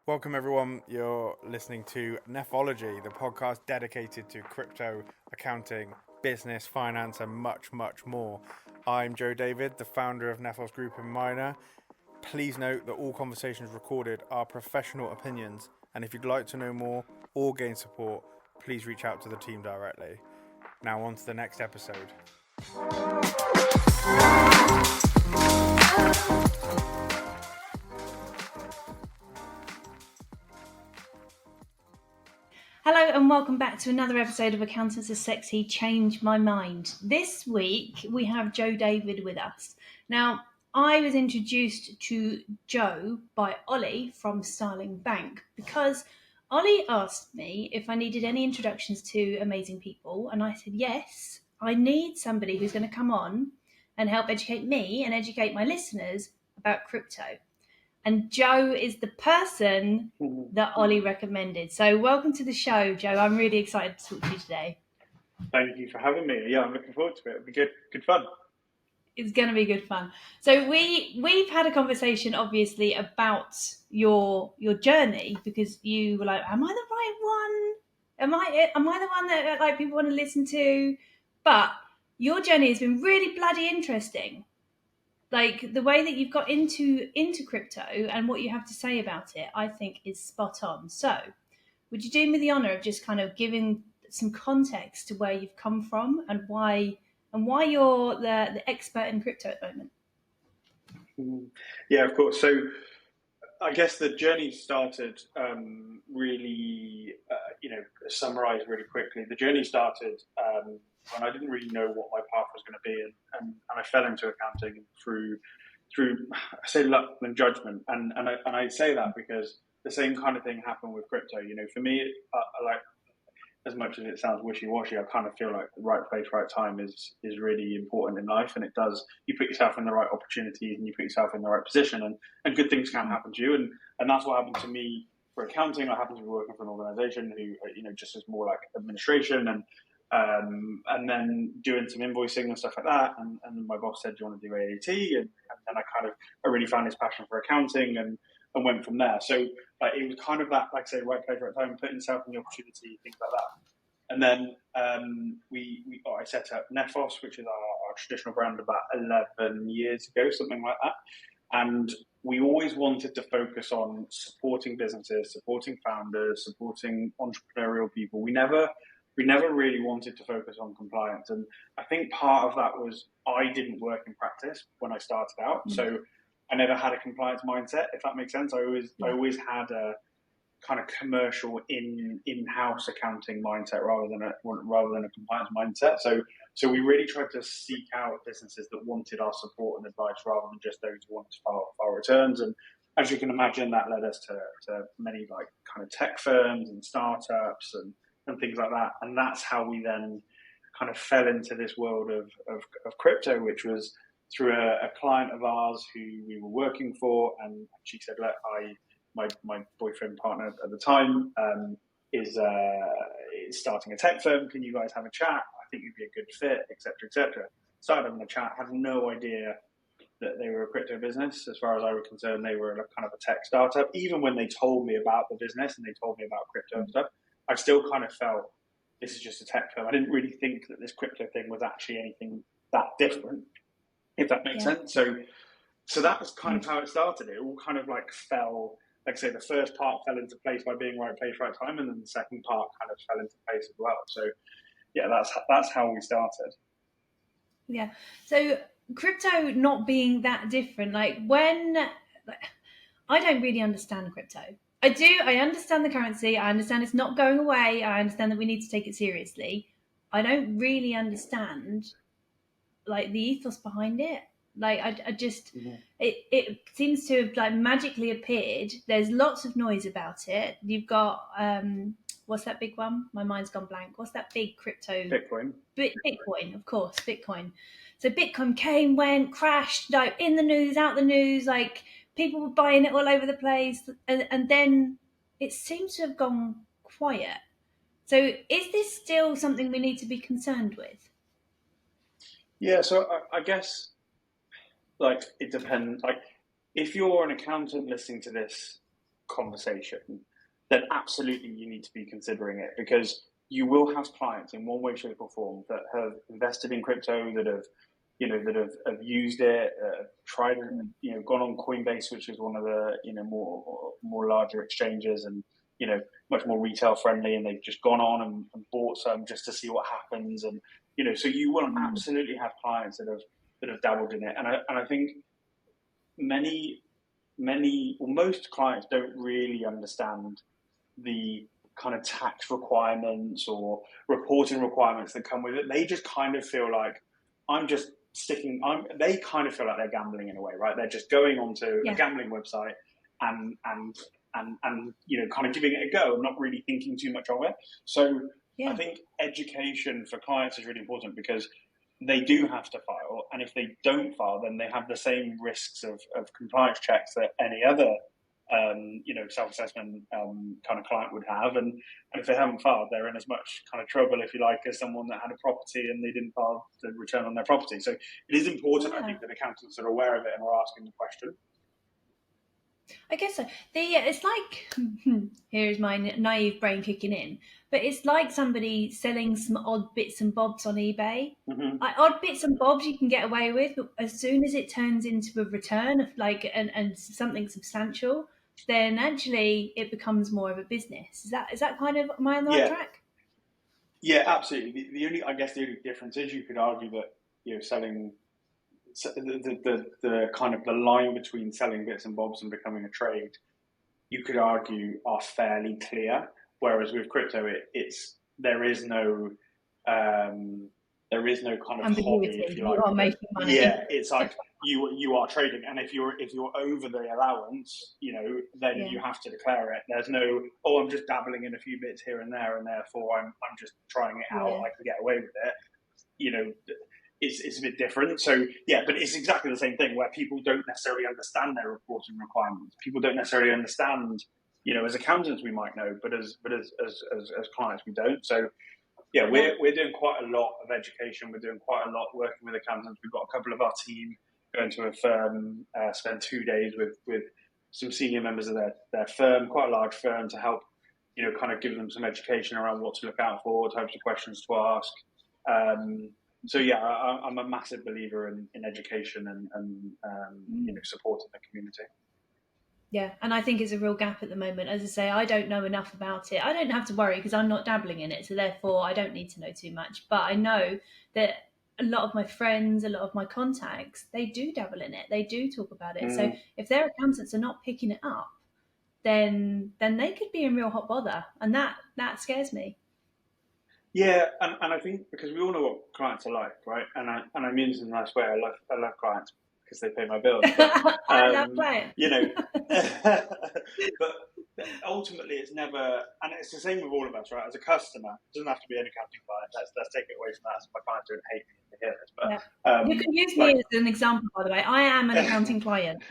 Welcome, everyone. You're listening to Nephology, the podcast dedicated to crypto, accounting, business, finance, and much, much more. I'm Joe David, the founder of Nephos Group in Myna. Please note that all conversations recorded are professional opinions, and if you'd like to know more or gain support, please reach out to the team directly. Now on to the next episode. Hello and welcome back to another episode of Accountants Are Sexy, Change My Mind. This week we have Joe David with us. Now, I was introduced to Joe by Ollie from Starling Bank because Ollie asked me if I needed any introductions to amazing people, and I said yes, I need somebody who's going to come on and help educate me and educate my listeners about crypto. And Joe is the person that Ollie recommended. So welcome to the show, Joe. I'm really excited to talk to you today. Thank you for having me. Yeah, I'm looking forward to it. It'll be good fun. It's going to be good fun. So we've had a conversation, obviously, about your journey because you were like, "Am I the right one? Am I the one that like people want to listen to?" But your journey has been really bloody interesting. Like the way that you've got into crypto and what you have to say about it, I think is spot on. So would you do me the honor of just kind of giving some context to where you've come from and why you're the expert in crypto at the moment? Yeah, of course. So I guess the journey started really, summarized really quickly. The journey started when I didn't really know what my path was going to be, and I fell into accounting through I say luck and judgment, and I say that because the same kind of thing happened with crypto. You know, for me, I like, as much as it sounds wishy-washy, I kind of feel like the right place, right time is really important in life, and it does. You put yourself in the right opportunities, and you put yourself in the right position, and good things can happen to you, and that's what happened to me for accounting. I happened to be working for an organisation who, just as more like administration, and then doing some invoicing and stuff like that, and then my boss said, "Do you want to do AAT?" And then I really found this passion for accounting and went from there. So it was kind of that, like I say, right place, right time, putting yourself in the opportunity, things like that. And then I set up Nephos, which is our traditional brand, about 11 years ago, something like that. And we always wanted to focus on supporting businesses, supporting founders, supporting entrepreneurial people. We never really wanted to focus on compliance. And I think part of that was I didn't work in practice when I started out. Mm-hmm. So I never had a compliance mindset, if that makes sense. I always had a kind of commercial in-house accounting mindset rather than a compliance mindset. So we really tried to seek out businesses that wanted our support and advice rather than just those who wanted to file returns. And as you can imagine, that led us to many like kind of tech firms and startups and things like that. And that's how we then kind of fell into this world of crypto, which was through a client of ours who we were working for, and she said, "Look, my boyfriend partner at the time is starting a tech firm. Can you guys have a chat? I think you'd be a good fit, etc., etc." Started having a chat. Had no idea that they were a crypto business. As far as I was concerned, they were kind of a tech startup. Even when they told me about the business and they told me about crypto and stuff, I still kind of felt this is just a tech firm. I didn't really think that this crypto thing was actually anything that different, if that makes sense. So that was kind of how it started. It all kind of like fell, like I say, the first part fell into place by being right place, right time, and then the second part kind of fell into place as well. So yeah, that's how we started. Yeah. So crypto not being that different, I don't really understand crypto. I understand the currency. I understand it's not going away. I understand that we need to take it seriously. I don't really understand like the ethos behind it. Like I just it seems to have like magically appeared. There's lots of noise about it. You've got what's that big one? My mind's gone blank. What's that big crypto? Bitcoin. Bitcoin, of course, Bitcoin. So Bitcoin came, went, crashed, like in the news, out the news, like people were buying it all over the place, and then it seems to have gone quiet. So is this still something we need to be concerned with? Yeah, so I guess like it depends. Like if you're an accountant listening to this conversation, then absolutely you need to be considering it, because you will have clients in one way, shape, or form that have invested in crypto, that have used it, tried it, gone on Coinbase, which is one of the more larger exchanges, and much more retail friendly, and they've just gone on and bought some just to see what happens, and so you will absolutely have clients that have dabbled in it, and I think most clients don't really understand the kind of tax requirements or reporting requirements that come with it. They just kind of feel like they kind of feel like they're gambling in a way, right? They're just going onto a gambling website and kind of giving it a go and not really thinking too much of it. So I think education for clients is really important, because they do have to file, and if they don't file, then they have the same risks of compliance checks that any other self-assessment kind of client would have, and if they haven't filed, they're in as much kind of trouble, if you like, as someone that had a property and they didn't file the return on their property. So it is important, I think, that accountants are aware of it and are asking the question. I guess so. It's like, here's my naive brain kicking in, but it's like somebody selling some odd bits and bobs on eBay. Like odd bits and bobs you can get away with, but as soon as it turns into a return of and something substantial, then actually it becomes more of a business. Is that kind of, am I on the right track? Yeah, absolutely. The only difference is, you could argue that selling. So the kind of the line between selling bits and bobs and becoming a trade, you could argue, are fairly clear. Whereas with crypto, there is no kind of ambiguity. Hobby, if you like. You are making money. Yeah, it's like you are trading, and if you're over the allowance, then you have to declare it. There's no, I'm just dabbling in a few bits here and there, and therefore I'm just trying it out. I can get away with it. It's a bit different. So but it's exactly the same thing, where people don't necessarily understand their reporting requirements. People don't necessarily understand, as accountants we might know, but as clients we don't. So we're doing quite a lot of education. We're doing quite a lot working with accountants. We've got a couple of our team going to a firm, spend 2 days with some senior members of their firm, quite a large firm, to help, kind of give them some education around what to look out for, types of questions to ask. So I'm a massive believer in education and supporting the community. Yeah, and I think it's a real gap at the moment. As I say, I don't know enough about it. I don't have to worry because I'm not dabbling in it, so therefore I don't need to know too much. But I know that a lot of my friends, a lot of my contacts, they do dabble in it. They do talk about it. So if their accountants are not picking it up, then they could be in real hot bother, and that scares me. Yeah, and I think, because we all know what clients are like, right? And I mean this in a nice way. I love clients because they pay my bills. But, I love clients. But ultimately, it's never, and it's the same with all of us, right? As a customer, it doesn't have to be an accounting client. Let's take it away from that, so my clients don't hate me to hear this. But you can use me as an example, by the way. I am an accounting client.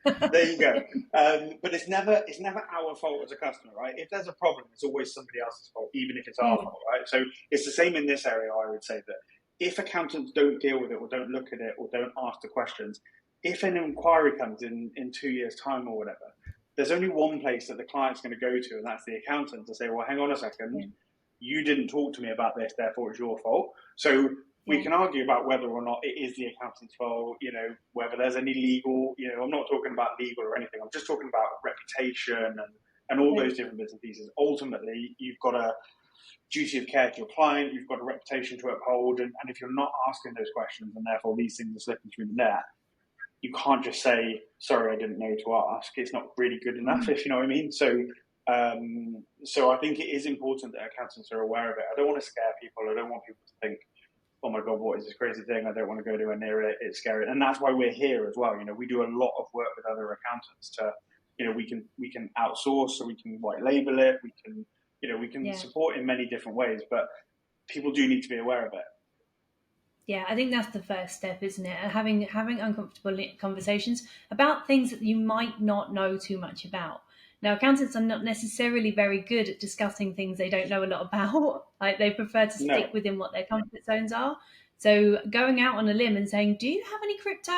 There you go. But it's never our fault as a customer, right? If there's a problem, it's always somebody else's fault, even if it's our fault, right? So it's the same in this area. I would say that if accountants don't deal with it, or don't look at it, or don't ask the questions, if an inquiry comes in 2 years' time or whatever, there's only one place that the client's going to go to, and that's the accountant, to say, well, hang on a second, you didn't talk to me about this, therefore it's your fault. So we can argue about whether or not it is the accountant's fault, whether there's any legal, I'm not talking about legal or anything. I'm just talking about reputation and all those different bits and pieces. Ultimately, you've got a duty of care to your client, you've got a reputation to uphold, and if you're not asking those questions, and therefore these things are slipping through the net, you can't just say, sorry, I didn't know to ask. It's not really good enough, if you know what I mean. So I think it is important that accountants are aware of it. I don't want to scare people. I don't want people to think, oh my God, what is this crazy thing? I don't want to go anywhere near it. It's scary. And that's why we're here as well. We do a lot of work with other accountants to, we can outsource, so we can white label it. We can support in many different ways, but people do need to be aware of it. Yeah, I think that's the first step, isn't it? Having uncomfortable conversations about things that you might not know too much about. Now, accountants are not necessarily very good at discussing things they don't know a lot about. Like, they prefer to stick within what their comfort zones are. So going out on a limb and saying, do you have any crypto?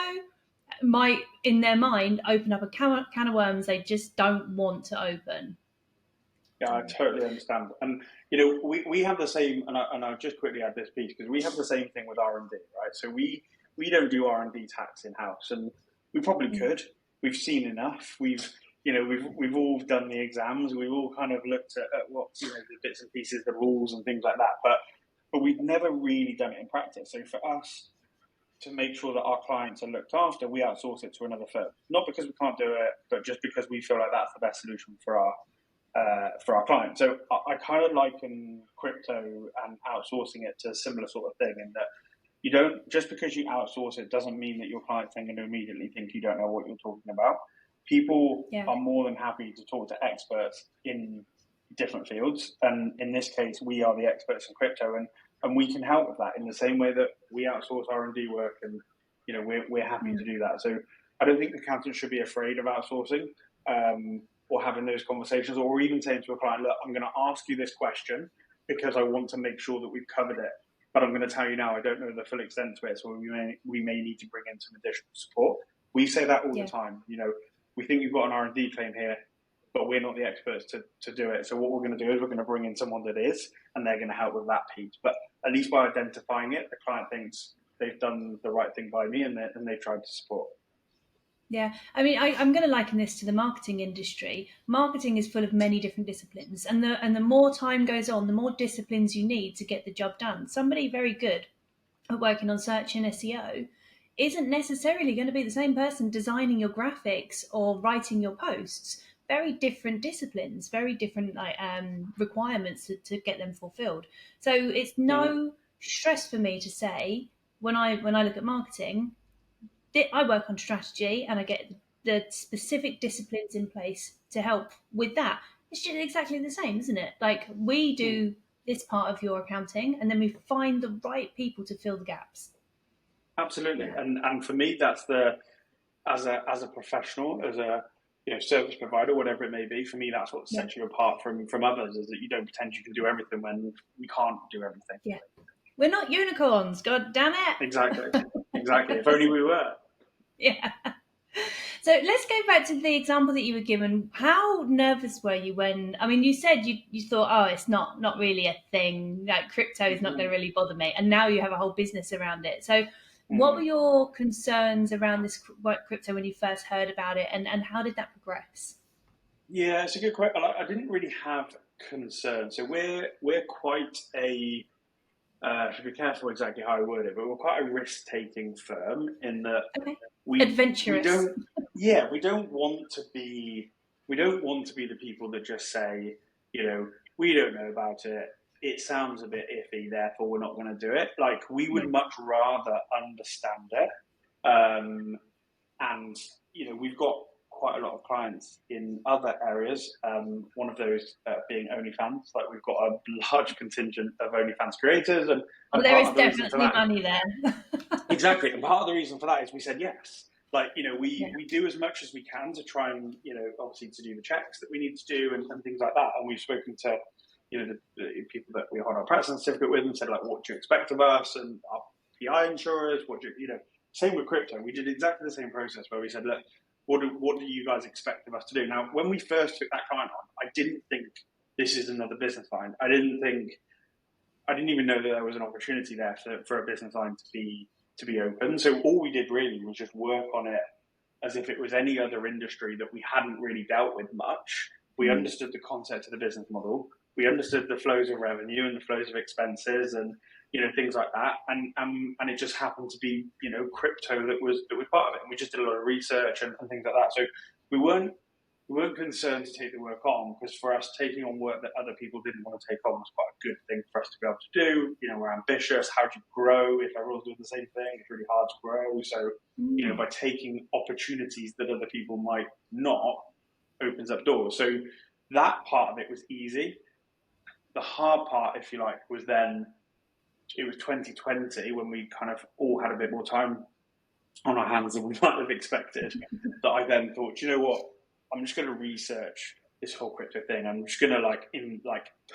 might, in their mind, open up a can of worms they just don't want to open. Yeah, I totally understand. And, you know, we have the same, and I'll just quickly add this piece, because we have the same thing with R&D, right? So we don't do R&D tax in-house, and we probably could. We've seen enough. We've all done the exams. We've all kind of looked at what, you know, the bits and pieces, the rules and things like that. But we've never really done it in practice. So for us to make sure that our clients are looked after, we outsource it to another firm. Not because we can't do it, but just because we feel like that's the best solution for our clients. So I kind of liken crypto and outsourcing it to a similar sort of thing, in that you don't, just because you outsource it doesn't mean that your client's then going to immediately think you don't know what you're talking about. People are more than happy to talk to experts in different fields, and in this case, we are the experts in crypto, and we can help with that in the same way that we outsource R&D work, and you know we're happy to do that. So I don't think accountants should be afraid of outsourcing, or having those conversations, or even saying to a client, look, I'm going to ask you this question because I want to make sure that we've covered it, but I'm going to tell you now I don't know the full extent to it, so we may need to bring in some additional support. We say that all the time. You know, we think you've got an R&D claim here, but we're not the experts to do it. So what we're going to do is we're going to bring in someone that is, and they're going to help with that piece. But at least by identifying it, the client thinks they've done the right thing by me, and they've tried to support. Yeah, I mean, I'm going to liken this to the marketing industry. Marketing is full of many different disciplines, and the more time goes on, the more disciplines you need to get the job done. Somebody very good at working on search and SEO isn't necessarily going to be the same person designing your graphics or writing your posts. Very different disciplines, very different requirements to get them fulfilled. So it's no stress for me to say when I look at marketing, I work on strategy and I get the specific disciplines in place to help with that. It's just exactly the same, isn't it? Like we do this part of your accounting, and then we find the right people to fill the gaps. Absolutely, and for me, that's as a professional, as a service provider, whatever it may be. For me, that's what sets you apart from others, is that you don't pretend you can do everything when we can't do everything. Yeah, we're not unicorns. God damn it! Exactly. If only we were. Yeah. So let's go back to the example that you were given. How nervous were you when, I mean, you said you thought, oh, it's not really a thing, like crypto is not going to really bother me. And now you have a whole business around it. So what were your concerns around this crypto when you first heard about it, and how did that progress? Yeah, it's a good question. I didn't really have concerns. So we're quite a, should be careful exactly how I word it, but we're quite a risk-taking firm in that adventurous. We don't want to be the people that just say, we don't know about it. It sounds a bit iffy, therefore we're not going to do it. Like we would much rather understand it. And we've got quite a lot of clients in other areas. One of those being OnlyFans. Like we've got a large contingent of OnlyFans creators, and there is definitely money there. Exactly, and part of the reason for that is we said yes. Like we do as much as we can to try and obviously to do the checks that we need to do and things like that. And we've spoken to the people that we hold our practice certificate with and said, like, what do you expect of us, and our PI insurers, what do same with crypto. We did exactly the same process where we said, look, what do you guys expect of us to do? Now, when we first took that client on, I didn't think this is another business line. I didn't even know that there was an opportunity there for a business line to be open. So all we did really was just work on it as if it was any other industry that we hadn't really dealt with much. We understood the concept of the business model. We understood the flows of revenue and the flows of expenses and things like that. And it just happened to be crypto that was part of it. And we just did a lot of research and things like that. So we weren't concerned to take the work on, because for us, taking on work that other people didn't want to take on was quite a good thing for us to be able to do. We're ambitious. How do you grow if everyone's doing the same thing? It's really hard to grow. So, by taking opportunities that other people might not, opens up doors. So that part of it was easy. The hard part, if you like, was then it was 2020 when we kind of all had a bit more time on our hands than we might have expected, that I then thought, you know what? I'm just going to research this whole crypto thing. I'm just going to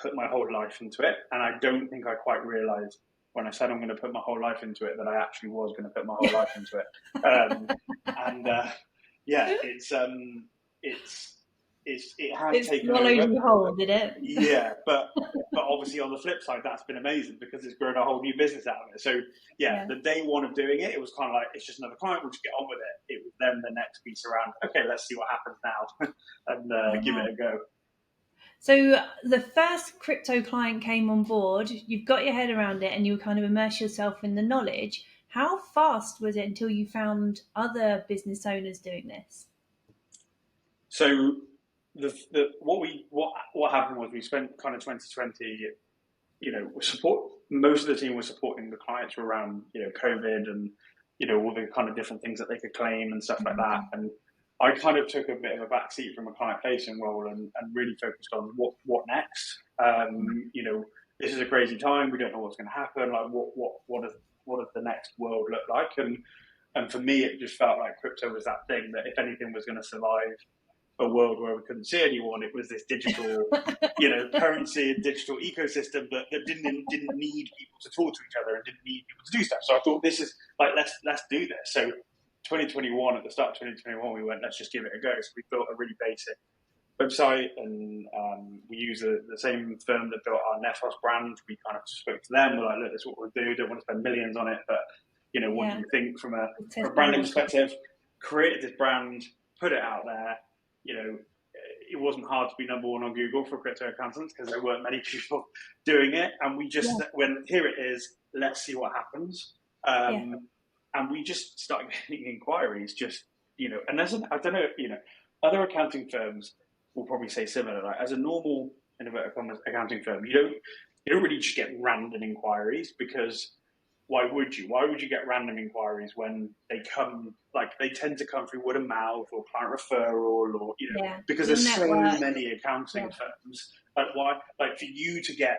put my whole life into it. And I don't think I quite realized when I said I'm going to put my whole life into it, that I actually was going to put my whole life into it. It has taken swallowed over. you whole, did it? Yeah, but obviously on the flip side, that's been amazing because it's grown a whole new business out of it. So the day one of doing it, it was kind of like, it's just another client, we'll just get on with it. It was then the next piece around, okay, let's see what happens now and give it a go. So the first crypto client came on board, you've got your head around it and you kind of immerse yourself in the knowledge. How fast was it until you found other business owners doing this? So what happened was we spent kind of 2020, most of the team was supporting the clients around, COVID and, all the kind of different things that they could claim and stuff like that. And I kind of took a bit of a backseat from a client facing role and really focused on what next. This is a crazy time. We don't know what's going to happen. Like what does the next world look like? And for me, it just felt like crypto was that thing that if anything was going to survive a world where we couldn't see anyone, it was this digital, currency and digital ecosystem that didn't need people to talk to each other and didn't need people to do stuff. So I thought, this is like, let's do this. So 2021, at the start of 2021, we went, let's just give it a go. So we built a really basic website, and we use the same firm that built our Nephos brand. We kind of spoke to them. We're like, look, this is what we'll do. Don't want to spend millions on it, but what do you think from a branding perspective? Created this brand, put it out there. It wasn't hard to be number one on Google for crypto accountants because there weren't many people doing it. And we just went, here it is, let's see what happens. And we just started getting inquiries, and I don't know, other accounting firms will probably say similar. Like, as a normal, in inverted commas, accounting firm, you don't really just get random inquiries, because why would you? Why would you get random inquiries when they come, they tend to come through word of mouth or client referral, or, because there's so many accounting firms. Why, for you to get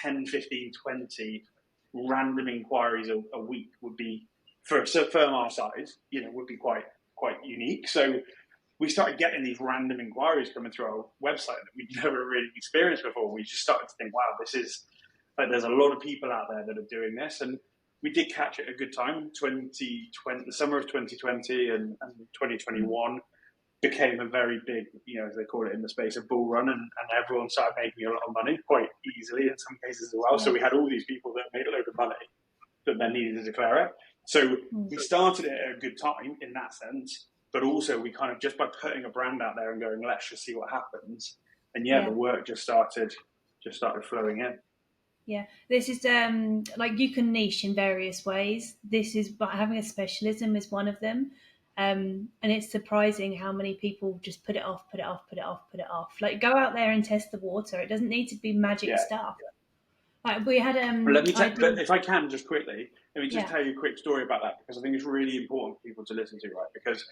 10, 15, 20 random inquiries a week would be, for a firm our size, would be quite unique. So we started getting these random inquiries coming through our website that we'd never really experienced before. We just started to think, wow, this is, there's a lot of people out there that are doing this. And we did catch it at a good time. 2020, the summer of 2020 and 2021 became a very big, as they call it in the space, a bull run, and everyone started making a lot of money quite easily in some cases as well. So we had all these people that made a load of money that then needed to declare it. So we started it at a good time in that sense, but also we kind of, just by putting a brand out there and going, let's just see what happens. And the work just started flowing in. Yeah, this is you can niche in various ways. This is, but having a specialism is one of them. And it's surprising how many people just put it off. Like, go out there and test the water. It doesn't need to be magic stuff. Like, we had but if I can just quickly, let me just tell you a quick story about that, because I think it's really important for people to listen to, right? Because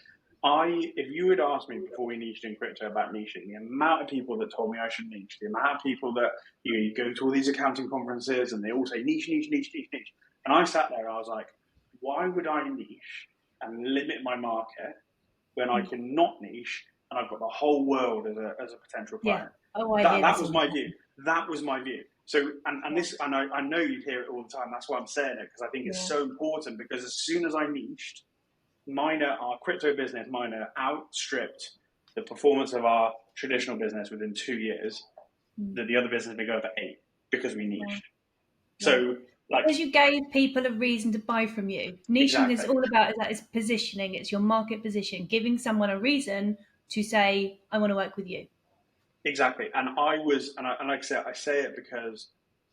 if you had asked me before we niched in crypto about niching, the amount of people that told me I should niche, the amount of people that you go to all these accounting conferences and they all say niche. And I sat there and I was like, why would I niche and limit my market when I can not niche and I've got the whole world as a potential client? That was my view. That was my view. So, and I know you hear it all the time. That's why I'm saying it, because I think it's so important, because as soon as I niched, Myna, our crypto business, Myna, outstripped the performance of our traditional business within 2 years, that the other business had been going for 8, because we niched. So, because you gave people a reason to buy from you. Niching is all about that, is positioning. It's your market position, giving someone a reason to say, I want to work with you. Exactly. And I was, and like I said, I say it because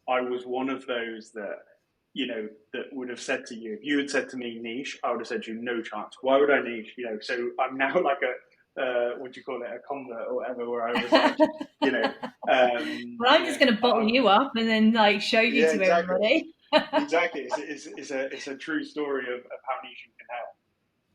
I was one of those that, that would have said to you, if you had said to me niche, I would have said to you, no chance. Why would I niche? So I'm now like what do you call it, a convert or whatever, where I was like, well, I'm just going to bottle you up and then show you to everybody. Exactly. It's a true story of how niching can help.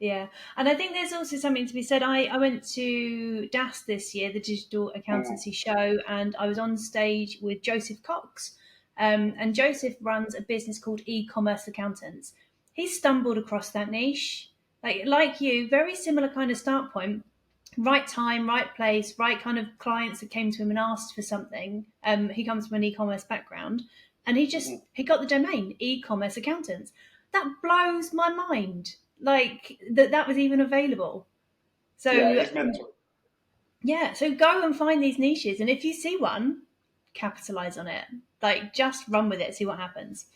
Yeah, and I think there's also something to be said. I went to DAS this year, the Digital Accountancy Show, and I was on stage with Joseph Cox. And Joseph runs a business called E-commerce Accountants. He stumbled across that niche, like you, very similar kind of start point, right time, right place, right kind of clients that came to him and asked for something. He comes from an e-commerce background, and he got the domain e-commerce accountants. That blows my mind. Like that was even available. So yeah, it's mental. Yeah, so go and find these niches, and if you see one, capitalize on it. Like, just run with it, see what happens.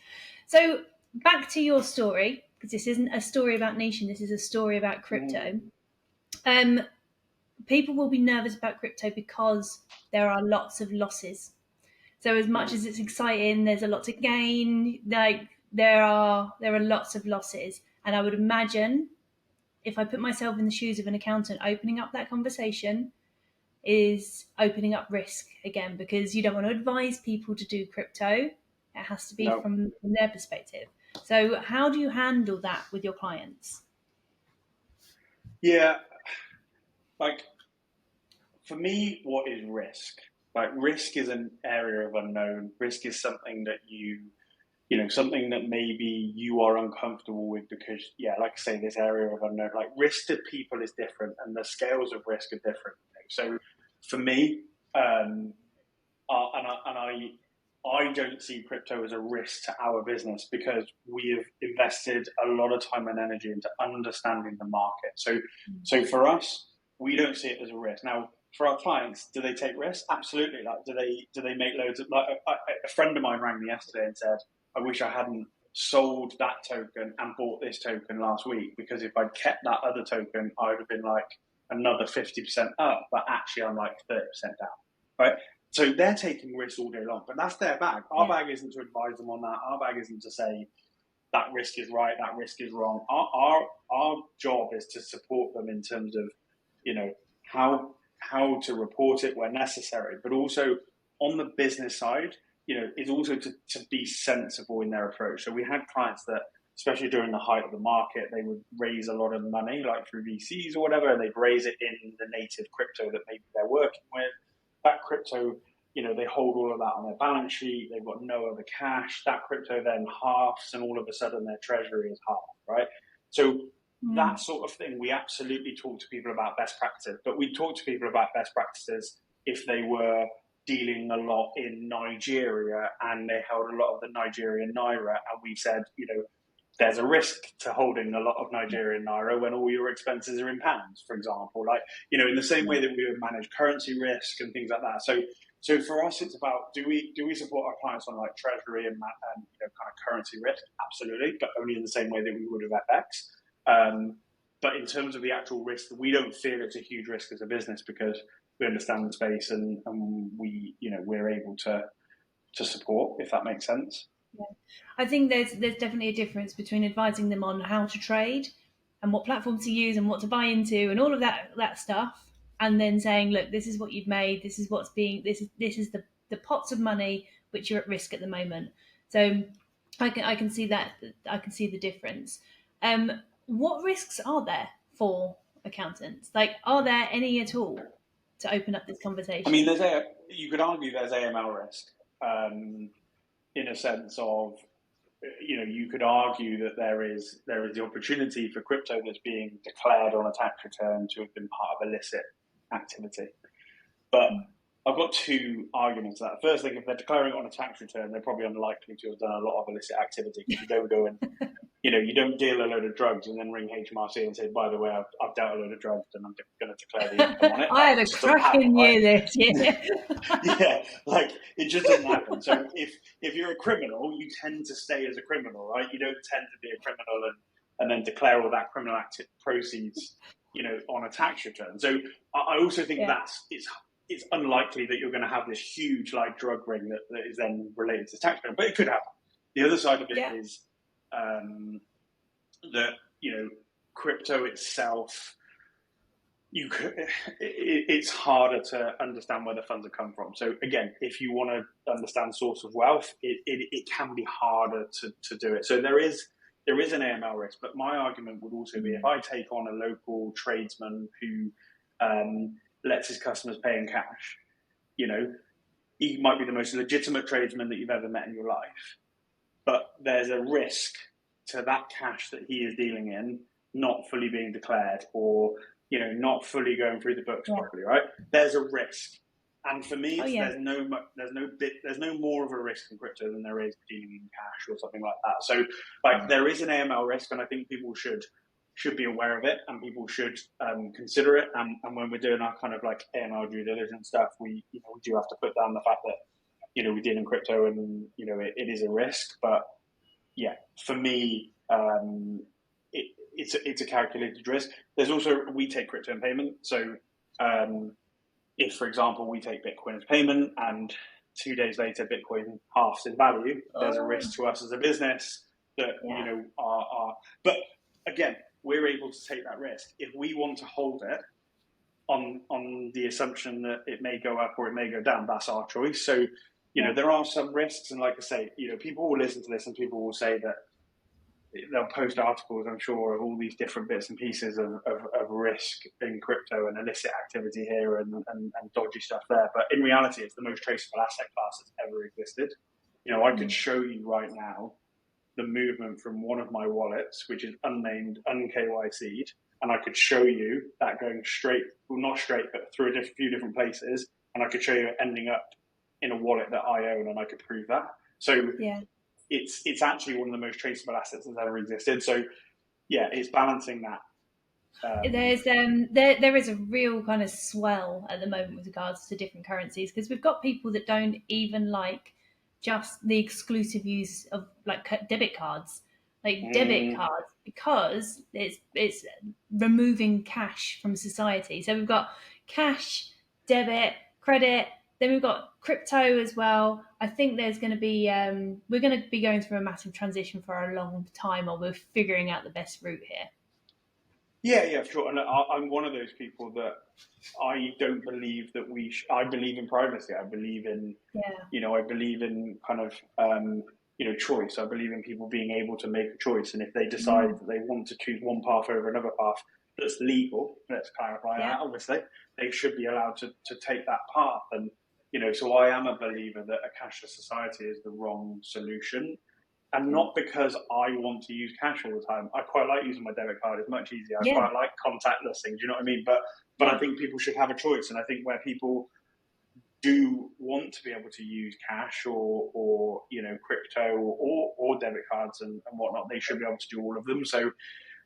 So back to your story, because this isn't a story about niching, this is a story about crypto. People will be nervous about crypto because there are lots of losses. So as much as it's exciting, there's a lot to gain. Like there are lots of losses, and I would imagine if I put myself in the shoes of an accountant, opening up that conversation is opening up risk again, because you don't want to advise people to do crypto. It has to be from their perspective. So how do you handle that with your clients? Yeah, like for me, what is risk? Like risk is an area of unknown. Risk is something that something that maybe you are uncomfortable with because, like I say, this area of unknown. Like risk to people is different, and the scales of risk are different. So for me, I don't see crypto as a risk to our business because we have invested a lot of time and energy into understanding the market. So for us, we don't see it as a risk. Now, for our clients, do they take risks? Absolutely. Like, do they make loads of? Like, a friend of mine rang me yesterday and said, "I wish I hadn't sold that token and bought this token last week, because if I'd kept that other token, I would have been like another 50% up, but actually I'm like 30% down." Right? So they're taking risks all day long, but that's their bag. Our bag isn't to advise them on that. Our bag isn't to say that risk is right, that risk is wrong. Our job is to support them in terms of, how to report it where necessary, but also on the business side, is also to be sensible in their approach. So we had clients that, especially during the height of the market, they would raise a lot of money, like through VCs or whatever, and they'd raise it in the native crypto that maybe they're working with. That crypto, they hold all of that on their balance sheet. They've got no other cash. That crypto then halves, and all of a sudden their treasury is half, right? So that sort of thing, we absolutely talk to people about best practices, but we talk to people about best practices if they were dealing a lot in Nigeria and they held a lot of the Nigerian naira, and we said, there's a risk to holding a lot of Nigerian naira when all your expenses are in pounds, for example. Like, in the same way that we would manage currency risk and things like that. So for us, it's about, do we support our clients on like treasury and kind of currency risk? Absolutely, but only in the same way that we would with FX. But in terms of the actual risk, we don't feel it's a huge risk as a business because we understand the space and we're able to support, if that makes sense. Yeah. I think there's definitely a difference between advising them on how to trade and what platforms to use and what to buy into and all of that stuff, and then saying, look, this is what you've made, this is the pots of money which are at risk at the moment. So I can see that. I can see the difference. What risks are there for accountants? Like, are there any at all to open up this conversation? I mean, you could argue there's AML risk. In a sense of, you could argue that there is the opportunity for crypto that's being declared on a tax return to have been part of illicit activity. But I've got two arguments to that. The first thing, if they're declaring it on a tax return, they're probably unlikely to have done a lot of illicit activity, because you don't go and, you don't deal a load of drugs and then ring HMRC and say, by the way, I've dealt a load of drugs and I'm going to declare the income on it. I had a cracking year this year. Yeah, like it just doesn't happen. So if you're a criminal, you tend to stay as a criminal, right? You don't tend to be a criminal and then declare all that criminal proceeds, on a tax return. So I also think it's unlikely that you're going to have this huge like drug ring that is then related to tax return, but it could happen. The other side of it is that crypto itself, it's harder to understand where the funds have come from. So again, if you want to understand source of wealth, it can be harder to do it. So there is an AML risk, but my argument would also be, if I take on a local tradesman who lets his customers pay in cash, he might be the most legitimate tradesman that you've ever met in your life, but there's a risk to that cash that he is dealing in not fully being declared, or not fully going through the books properly, right? There's a risk. And for me, Oh, yeah. there's no more of a risk in crypto than there is dealing in cash or something like that. So, like, there is an AML risk, and I think people should be aware of it, and people should consider it. And when we're doing our kind of like AML due diligence stuff, we do have to put down the fact that we deal in crypto, and it is a risk. But yeah, for me, it's a calculated risk. There's also, we take crypto in payment, so. If, for example, we take Bitcoin as payment and 2 days later Bitcoin halves in value, there's a risk to us as a business that But again, we're able to take that risk if we want to hold it on the assumption that it may go up or it may go down. That's our choice. So there are some risks, and like I say, people will listen to this and people will say that they'll post articles, I'm sure, of all these different bits and pieces of risk in crypto and illicit activity here and dodgy stuff there. But in reality, it's the most traceable asset class that's ever existed. I could show you right now the movement from one of my wallets, which is unnamed, un-KYC'd, and I could show you that going straight, well, not straight, but through a few different places, and I could show you it ending up in a wallet that I own, and I could prove that. So it's actually one of the most traceable assets that's ever existed. So yeah, it's balancing that. There is a real kind of swell at the moment with regards to different currencies, because we've got people that don't even like just the exclusive use of like debit cards, because it's removing cash from society. So we've got cash, debit, credit. Then we've got crypto as well. I think there's going to be we're going to be going through a massive transition for a long time, or we're figuring out the best route here. Yeah, for sure. And I'm one of those people that I don't believe that I believe in privacy. I believe in, I believe in kind of, choice. I believe in people being able to make a choice. And if they decide that they want to choose one path over another path that's legal, let's clarify that, obviously, they should be allowed to take that path. And, so I am a believer that a cashless society is the wrong solution. And not because I want to use cash all the time. I quite like using my debit card. It's much easier. I quite like contactless things. You know what I mean? But I think people should have a choice. And I think where people do want to be able to use cash or crypto or debit cards and whatnot, they should be able to do all of them. So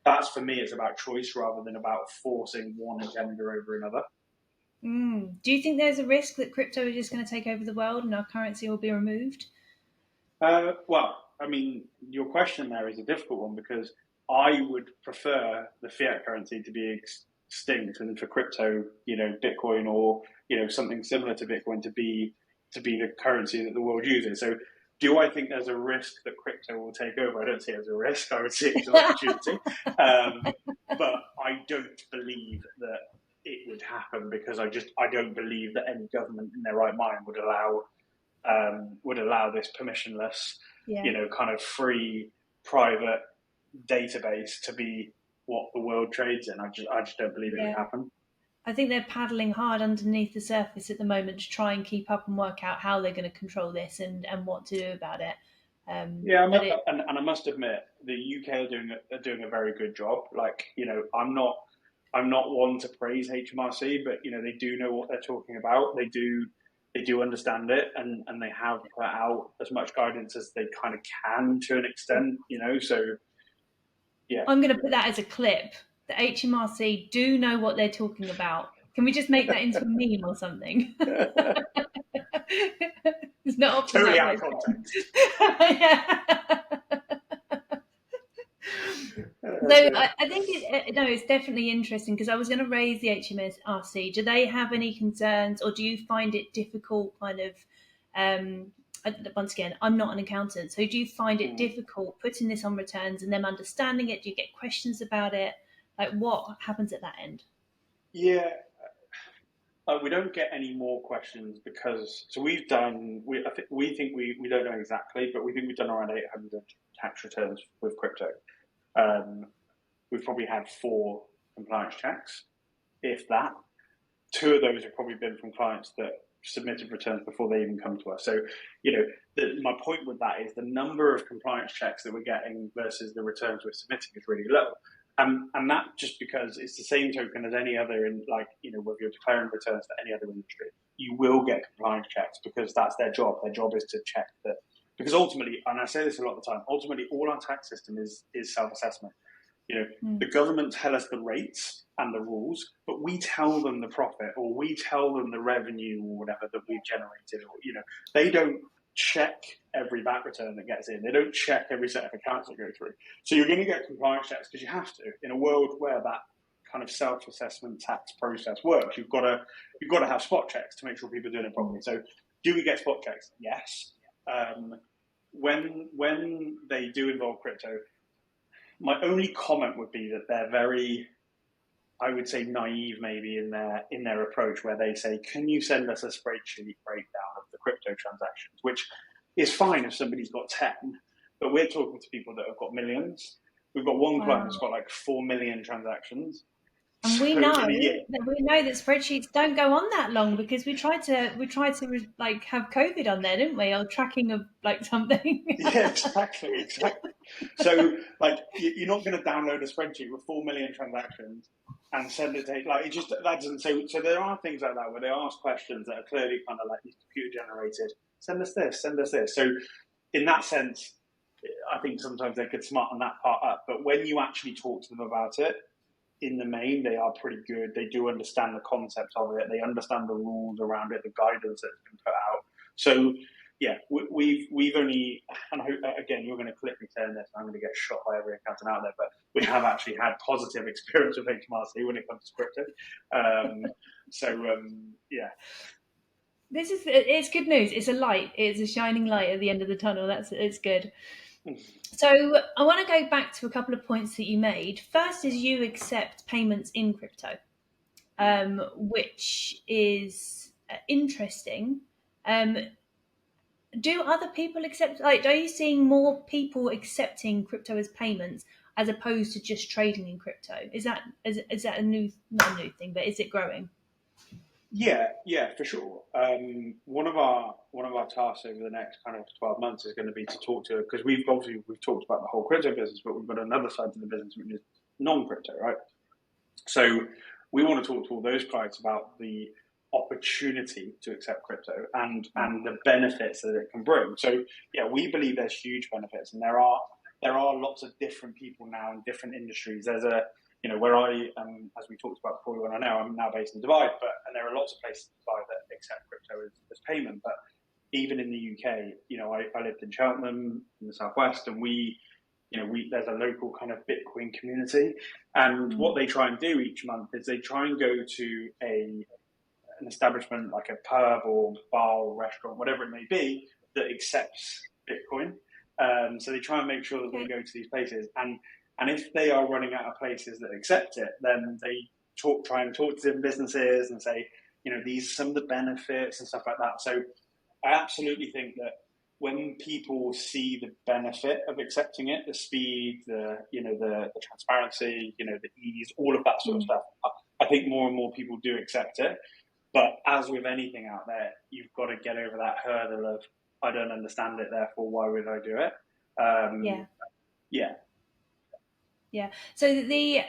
that's, for me, it's about choice rather than about forcing one agenda over another. Do you think there's a risk that crypto is just going to take over the world and our currency will be removed? Well, I mean, your question there is a difficult one, because I would prefer the fiat currency to be extinct and for crypto, Bitcoin or, something similar to Bitcoin to be the currency that the world uses. So do I think there's a risk that crypto will take over? I don't see it as a risk. I would see it as an opportunity. But I don't believe that it would happen, because I don't believe that any government in their right mind would allow this permissionless, kind of free private database to be what the world trades in. I just don't believe it would happen. I think they're paddling hard underneath the surface at the moment to try and keep up and work out how they're going to control this and what to do about it. And I must admit, the UK are doing a very good job. Like, I'm not one to praise HMRC, but they do know what they're talking about. They do understand it, and they have put out as much guidance as they kind of can to an extent, so yeah. I'm going to put that as a clip. The HMRC do know what they're talking about. Can we just make that into a meme or something? It's not often totally out of context. So I think it's definitely interesting, because I was going to raise the HMRC. Do they have any concerns, or do you find it difficult kind of, once again, I'm not an accountant, so do you find it difficult putting this on returns and them understanding it? Do you get questions about it? Like, what happens at that end? Yeah, we don't get any more questions, because we don't know exactly, but we think we've done around 800 tax returns with crypto. We've probably had 4 compliance checks, if that. 2 of those have probably been from clients that submitted returns before they even come to us. So, my point with that is the number of compliance checks that we're getting versus the returns we're submitting is really low. And that just because it's the same token as any other, whether you're declaring returns for any other industry. you will get compliance checks because that's their job. Their job is to check that, because ultimately, and I say this a lot of the time, ultimately all our tax system is self-assessment. The government tell us the rates and the rules, but we tell them the profit, or we tell them the revenue or whatever that we've generated, or they don't check every VAT return that gets in. They don't check every set of accounts that go through. So you're going to get compliance checks because you have to. In a world where that kind of self-assessment tax process works, you've got to have spot checks to make sure people are doing it properly. So do we get spot checks? Yes. When they do involve crypto, my only comment would be that they're very, I would say, naive maybe in their approach, where they say, can you send us a spreadsheet breakdown of the crypto transactions, which is fine if somebody's got 10, but we're talking to people that have got millions. We've got one client that's got like 4 million transactions. And we know that spreadsheets don't go on that long, because we tried to like have COVID on there, didn't we? Or tracking of like something. Yeah, exactly. So like you're not going to download a spreadsheet with 4 million transactions and send it to, like, it just, that doesn't. So there are things like that where they ask questions that are clearly kind of like computer generated. Send us this. So in that sense, I think sometimes they could smarten that part up. But when you actually talk to them about it, in the main, they are pretty good. They do understand the concept of it. They understand the rules around it, the guidance that's been put out. So yeah, we've only, and I hope, again, you're going to clip me saying this, I'm going to get shot by every accountant out there, but we have actually had positive experience with HMRC when it comes to crypto. Yeah. It's good news. It's a light. It's a shining light at the end of the tunnel. It's good. So I want to go back to a couple of points that you made. First is you accept payments in crypto, which is interesting. Do other people accept? Like, are you seeing more people accepting crypto as payments as opposed to just trading in crypto? Is that a new, not a new thing, but is it growing? Yeah, for sure. One of our tasks over the next kind of 12 months is going to be to talk to, because we've talked about the whole crypto business, but we've got another side to the business which is non-crypto, right? So we want to talk to all those clients about the opportunity to accept crypto and the benefits that it can bring. So yeah, we believe there's huge benefits, and there are lots of different people now in different industries. There's where I, as we talked about before we went on now, I'm now based in Dubai, and there are lots of places in Dubai that accept crypto as payment. But even in the UK, I lived in Cheltenham in the southwest, and there's a local kind of Bitcoin community, and what they try and do each month is they try and go to an establishment like a pub or bar or restaurant, whatever it may be, that accepts Bitcoin. So they try and make sure that they go to these places, and if they are running out of places that accept it, then they try and talk to different businesses and say, these are some of the benefits and stuff like that. So I absolutely think that when people see the benefit of accepting it, the speed, the transparency, the ease, all of that sort of stuff, I think more and more people do accept it. But as with anything out there, you've got to get over that hurdle of, I don't understand it, therefore why would I do it? Yeah. So the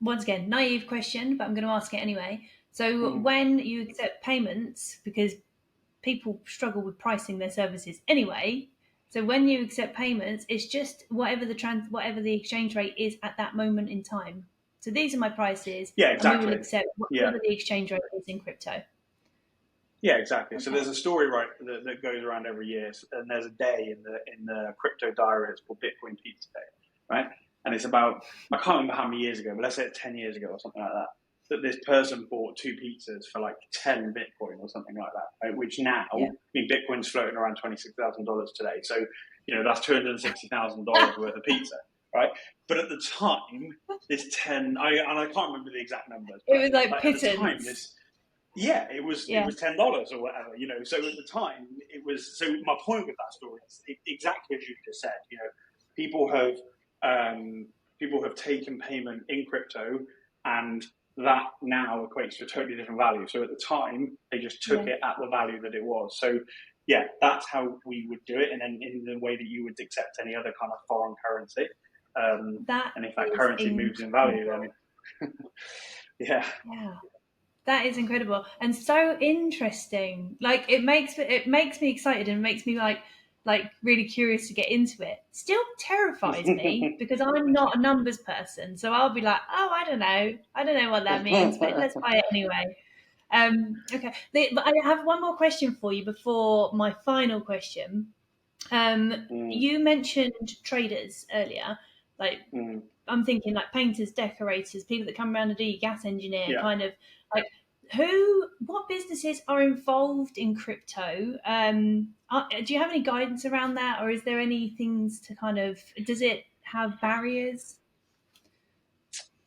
once again, naive question, but I'm going to ask it anyway. So when you accept payments, because people struggle with pricing their services anyway, so when you accept payments, it's just whatever the exchange rate is at that moment in time. So these are my prices. Yeah, exactly. And we will accept whatever the exchange rate is in crypto. Yeah, exactly. Okay. So there's a story, right, that goes around every year, and there's a day in the crypto diary. It's called Bitcoin Pizza Day, right? And it's about, I can't remember how many years ago, but let's say 10 years ago or something like that this person bought 2 pizzas for like 10 Bitcoin or something like that, right? Which now, I mean, Bitcoin's floating around $26,000 today. So, that's $260,000 worth of pizza, right? But at the time, this 10, I can't remember the exact numbers. But it was like pittance. At the time, it was $10 or whatever, So at the time, it was. So my point with that story is exactly as you just said. People have taken payment in crypto, and that now equates to a totally different value. So at the time, they just took it at the value that it was. So yeah, that's how we would do it, and then in the way that you would accept any other kind of foreign currency. And if that currency moves in value, then yeah. That is incredible and so interesting. Like it makes me excited and makes me like really curious to get into it. Still terrifies me because I'm not a numbers person. So I'll be like, oh, I don't know what that means, but let's buy it anyway. Okay, but I have one more question for you before my final question. You mentioned traders earlier, like I'm thinking like painters, decorators, people that come around and do your gas engineer, Yeah. kind of like what businesses are involved in crypto? Do you have any guidance around that, or is there any things to kind of, does it have barriers?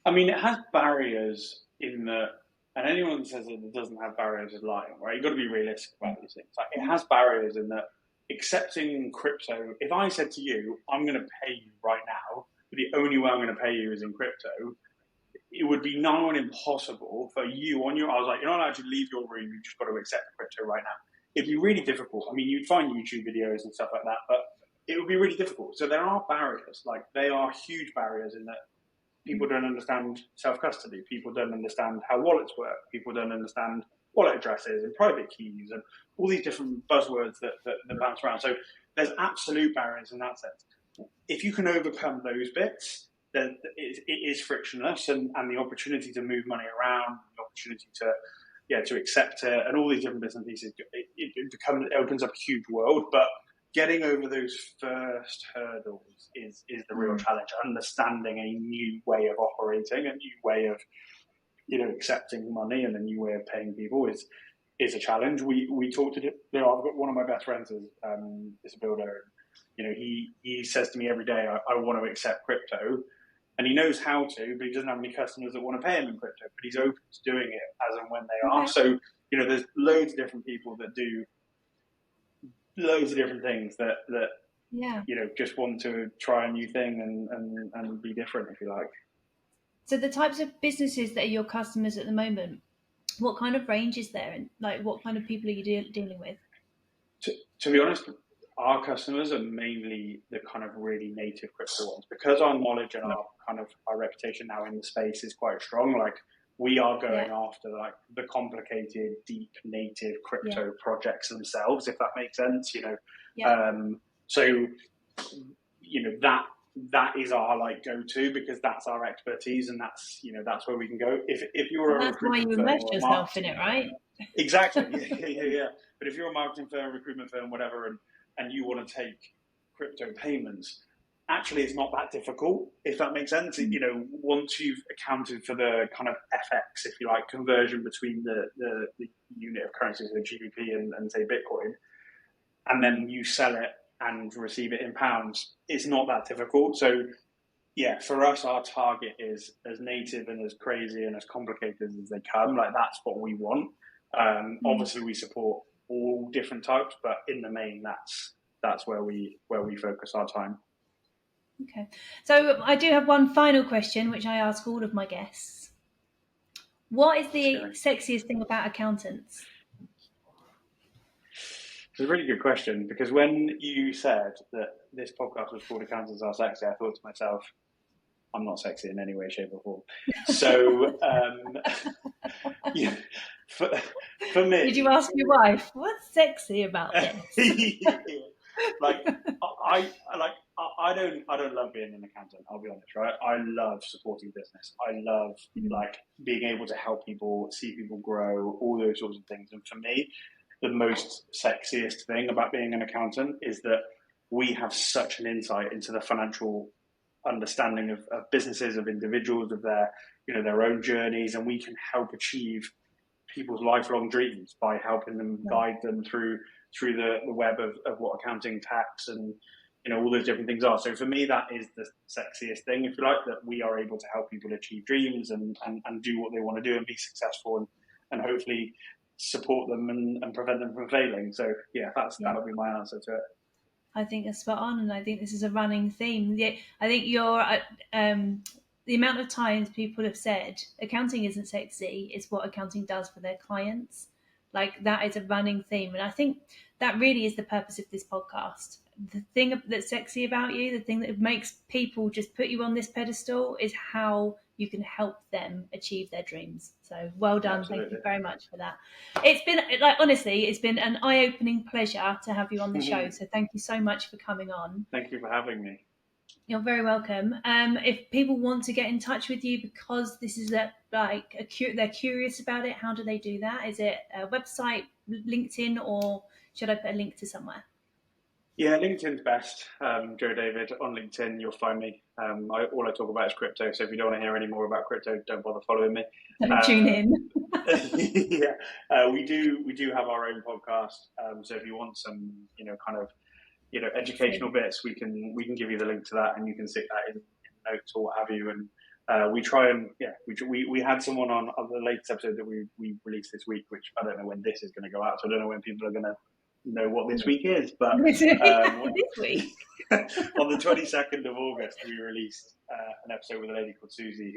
I mean, it has barriers in that, and anyone that says that it doesn't have barriers is lying, right? You've got to be realistic about these things. Like, it has barriers in that accepting crypto, if I said to you, I'm going to pay you right now, but the only way I'm going to pay you is in crypto, it would be nigh on impossible for you on your, I was like, you're not allowed to leave your room, you've just got to accept crypto right now. It'd be really difficult. I mean, you'd find YouTube videos and stuff like that, but it would be really difficult. So there are barriers, like they are huge barriers in that people don't understand self-custody. People don't understand how wallets work. People don't understand wallet addresses and private keys and all these different buzzwords that bounce around. So there's absolute barriers in that sense. If you can overcome those bits, then it is frictionless, and the opportunity to move money around, the opportunity to accept it, and all these different bits and pieces, it opens up a huge world. But getting over those first hurdles is the real challenge. Understanding a new way of operating, a new way of accepting money, and a new way of paying people is a challenge. We talked to I've got one of my best friends is a builder. He says to me every day, I want to accept crypto, and he knows how to, but he doesn't have any customers that want to pay him in crypto. But he's open to doing it as and when they are. So there's loads of different people that do loads of different things that just want to try a new thing and be different, if you like. So the types of businesses that are your customers at the moment, what kind of range is there, and like what kind of people are you dealing with? To be honest, our customers are mainly the kind of really native crypto ones, because our knowledge and our reputation now in the space is quite strong. Like, we are going after like the complicated, deep native crypto projects themselves, if that makes sense. So that is our like go-to, because that's our expertise, and that's where we can go. If you're that's why you immerse yourself in it, right? Exactly. Yeah. But if you're a marketing firm, recruitment firm, whatever, and you want to take crypto payments, actually it's not that difficult, if that makes sense. Once you've accounted for the kind of FX, if you like, conversion between the unit of currency, so GBP and say Bitcoin, and then you sell it and receive it in pounds, it's not that difficult. So yeah, for us, our target is as native and as crazy and as complicated as they come. Like, that's what we want. Obviously we support all different types, but in the main, that's where we focus our time. Okay, so I do have one final question, which I ask all of my guests. What is the sexiest thing about accountants? It's a really good question, because when you said that this podcast was called Accountants Are Sexy, I thought to myself, I'm not sexy in any way, shape, or form. So, for me, did you ask your wife what's sexy about this? I don't love being an accountant, I'll be honest, right? I love supporting business. I love like being able to help people, see people grow, all those sorts of things. And for me, the most sexiest thing about being an accountant is that we have such an insight into the financial understanding of businesses, of individuals, of their own journeys, and we can help achieve people's lifelong dreams by helping them, guide them through the web of what accounting, tax, and all those different things are. So for me, that is the sexiest thing, if you like, that we are able to help people achieve dreams and do what they want to do and be successful, and hopefully support them and prevent them from failing. So yeah, that would be my answer to it. I think that's spot on, and I think this is a running theme. Yeah, I think the amount of times people have said accounting isn't sexy, it's what accounting does for their clients. Like, that is a running theme, and I think that really is the purpose of this podcast. The thing that's sexy about you, the thing that makes people just put you on this pedestal, is how you can help them achieve their dreams. So well done. Absolutely. Thank you very much for that. It's been honestly, it's been an eye-opening pleasure to have you on the show. So thank you so much for coming on. Thank you for having me. You're very welcome. If people want to get in touch with you because this is they're curious about it, how do they do that? Is it a website, LinkedIn, or should I put a link to somewhere? Yeah, LinkedIn's best. Joe David on LinkedIn, you'll find me. All I talk about is crypto, so if you don't want to hear any more about crypto, don't bother following me. Don't tune in. Yeah, we do have our own podcast. So if you want some, kind of, educational bits, we can give you the link to that, and you can stick that in notes or what have you. And we try and we had someone on the latest episode that we released this week, which I don't know when this is going to go out, so I don't know when people are going to know what this week is, but this week on the 22nd of August we released an episode with a lady called Susie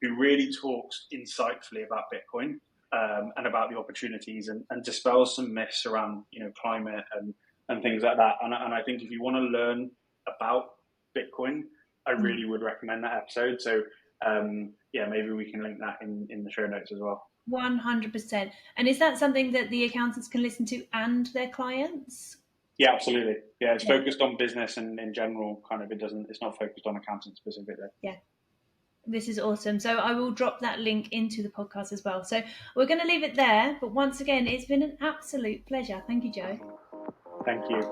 who really talks insightfully about Bitcoin and about the opportunities and dispels some myths around climate and things like that. And I think if you want to learn about Bitcoin, I really would recommend that episode. So maybe we can link that in the show notes as well. 100%. And is that something that the accountants can listen to and their clients? Yeah, absolutely. Yeah, it's focused on business and in general, kind of it's not focused on accountants specifically. Yeah. This is awesome. So I will drop that link into the podcast as well. So we're going to leave it there. But once again, it's been an absolute pleasure. Thank you, Joe. Thank you.